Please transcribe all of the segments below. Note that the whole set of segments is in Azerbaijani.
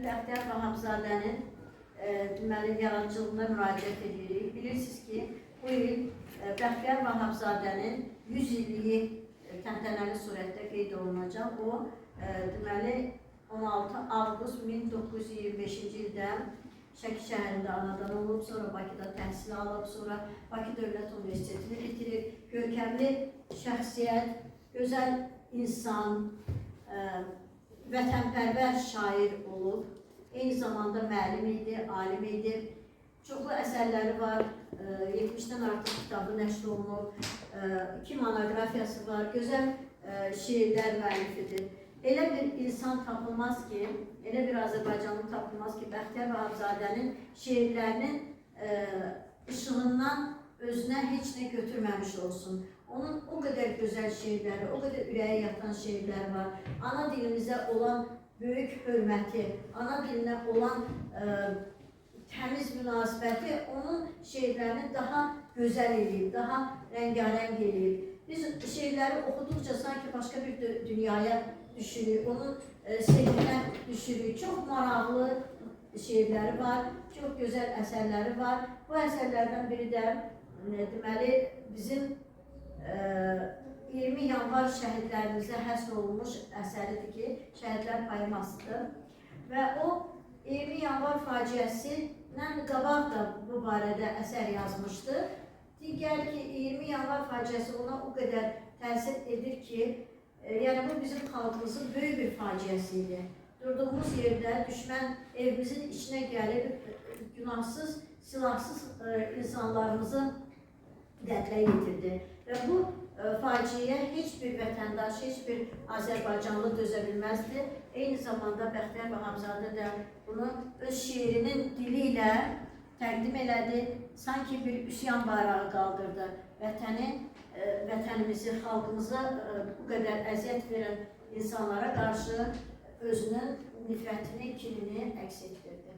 Bəxtiyar Vahabzadənin deməli, yaradıcılığına müraciət edirik. Bilirsiniz ki, bu il Bəxtiyar Vahabzadənin 100 illiyi təntənəli surətdə qeyd olunacaq. O, deməli, 16 avqust 1925-ci ildə Şəki şəhərində anadan olub, sonra Bakıda təhsil alıb, sonra Bakı Dövlət Universitetini bitirib, görkəmli şəxsiyyət, gözəl insan, vətənpərvər şair olub, eyni zamanda müəllim idi, alim idi. Çoxlu əsərləri var, 70-dən artıq kitabı nəşr olunub, 2 monoqrafiyası var, gözəl şiirlər müəllifidir. Elə bir insan tapılmaz ki, elə bir Azərbaycanlı tapılmaz ki, Bəxtiyar Vahabzadənin şiirlərinin ışığından özünə heç nə götürməmiş olsun. Onun o qədər gözəl şiirləri, o qədər ürəyə yatan şiirlər var. Ana dilimizə olan böyük hörməti, ana dilinə olan təmiz münasibəti onun şiirlərini daha gözəl eləyib, daha rəngarəng eləyib. Biz şiirləri oxuduqca sanki başqa bir dünyaya düşürük, onun sevginə düşürük. Çox maraqlı şiirləri var, çox gözəl əsərləri var. Bu əsərlərdən biri də deməli bizim 20 yanvar şəhidlərimizə həsr olunmuş əsəridir ki, Şəhidlər poemasıdır. Və o 20 yanvar faciəsindən qabaq da bu barədə əsər yazmışdı. Digər ki, 20 yanvar faciəsi ona o qədər təsir edir ki, yəni bu bizim xalqımızın böyük bir faciəsi idi. Durduğumuz yerdə düşmən evimizin içinə gəlib, günahsız, silahsız insanlarımızı qətlə yetirdi. Və bu faciəyə heç bir vətəndaş, heç bir Azərbaycanlı dözə bilməzdi. Eyni zamanda Bəxtiyar Vahabzadə də bunu öz şiirinin dili ilə təqdim elədi. Sanki bir üsyan bayrağı qaldırdı. Vətənimizi, xalqımıza bu qədər əziyyət verən insanlara qarşı özünün nifrətini, kinini əks etdirdi.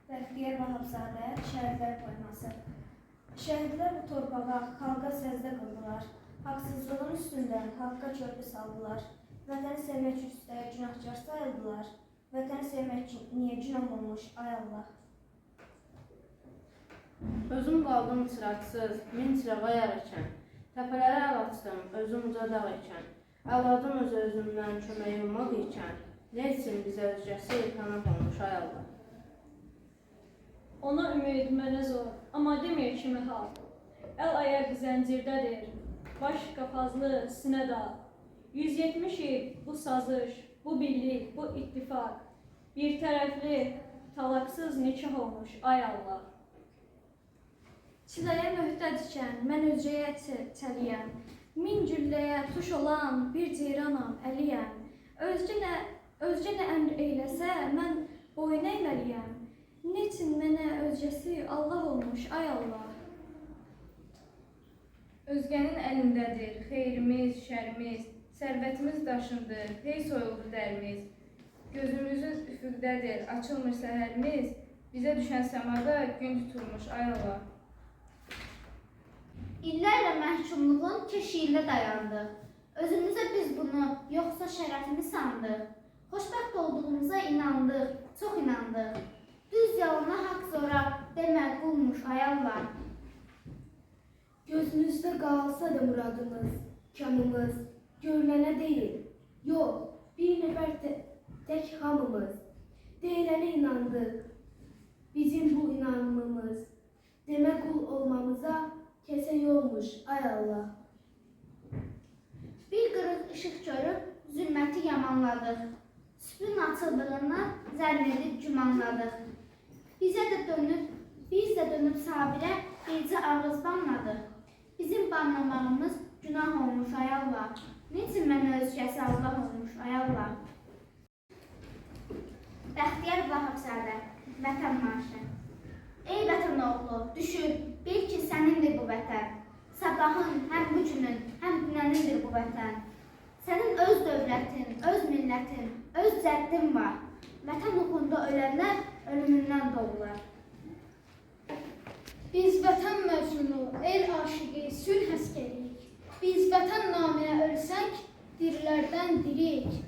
Bəxtiyar Vahabzadə, Şəhidlər poeması. Şəhidlər bu torpağa, xalqa səzdə qıldılar. Haqsızlığın üstündən haqqa körpü saldılar. Vətəni sevmək üstə günahkar sayıldılar. Vətəni sevmək niyə günah olmuş, ay Allah. Özüm qaldım çıraqsız, min çırağa yarəkən. Təpələrə əl açdım, özüm uca dağ ikən. Əladım öz-özümdən kömək olmaq ikən. Nə üçün bizə özgəsi pənah olmuş, ay Allah. Ona ümid mənə zor, amma demir kimi hal. Əl ayaq zəncirdədir, baş qapazlı sinə dağ. 170 il bu sazış, bu birlik, bu ittifaq. Bir tərəfli, talaqsız nikah olmuş, ay Allah. Çiləyə möhtəc ikən mən özcəyə çəliyəm. Min gülləyə tuş olan bir ceyranam, əliyəm. Özgə nə əmr eyləsə, mən boyun əyməliyəm. Neçin mənə özgəsi Allah olmuş, ay Allah. Özgənin əlindədir xeyrimiz, şərimiz, sərvətimiz daşındır, hey soyuldu dərimiz. Gözümüzün üfüqdədir, açılmış səhərimiz, bizə düşən səmada gün tutulmuş, ay Allah. İllərlə məhkumluğun keşiyində dayandıq. Özümüzə biz bunu yoxsa şərəfini sandıq. Xoşbəxt olduğumuza inandıq, çox inandıq. Düz yalana haqq zora demə qulmuş, ay Allah. Gözünüzdə qalsa da muradımız, kamımız, görünənə deyil. Yox, bir nəfər tək hamımız. Deyilənə inandıq. Bizim bu inanmamız, demə qul olmamıza kəsə yolmuş, ay Allah. Bir qırıq işıq görüb zülməti yamanladıq. Sübün açıldığından zənn edib gümanladıq. Biz də dönüb Sabirə bircə ağız banladıq. Bizim banlamağımız günah olmuş, ay Allah. Niçin mənə özgəsi Allah olmuş, ay Allah. Bəxtiyar Vahabzadə, Vətən marşı. Ey vətən oğlu, düşün, bil ki sənindir bu vətən. Sabahın, həm bu günün, həm dünənindir bu vətən. Sənin öz dövlətin, öz millətin, öz cəddin var. Vətən uğrunda ölənlər ölümündən doğurlar. Biz vətən məzunu, el aşıqı, sülh əskəriyik. Biz vətən naminə ölsək, dirilərdən dirik.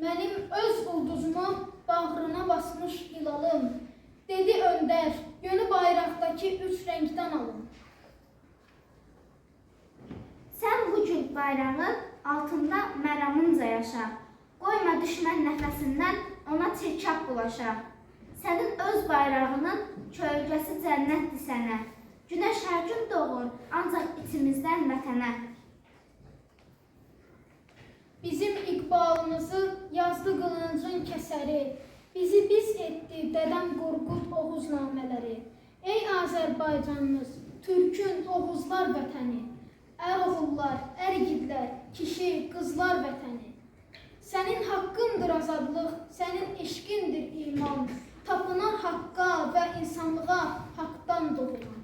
Mən bayrağın altında məramınca yaşa. Qoyma düşmən nəfəsindən ona çirkab bulaşa. Sənin öz bayrağının kölgəsi cənnətdir sənə. Günəş hər gün doğur, ancaq içimizdən vətənə. Bizim iqbalımızı yazdı qılıncın kəsəri. Bizi biz etdi dədəm Qorqud Oğuz namələri. Ey Azərbaycanımız, Türkün Oğuzlar vətəni. Ər oğullar, ər igidlər, kişi, qızlar vətəni. Sənin haqqındır azadlıq, sənin eşqindir iman. Tapınan haqqa və insanlığa haqdan doğulan.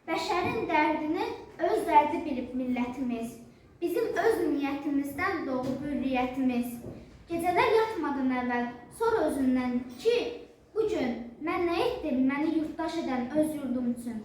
Bəşərin dərdini öz dərdi bilib millətimiz. Bizim öz niyyətimizdən doğub hürriyyətimiz. Gecələr yatmadan əvvəl sor özündən ki, bugün mən nə etdim məni yurttaş edən öz yurdum üçün.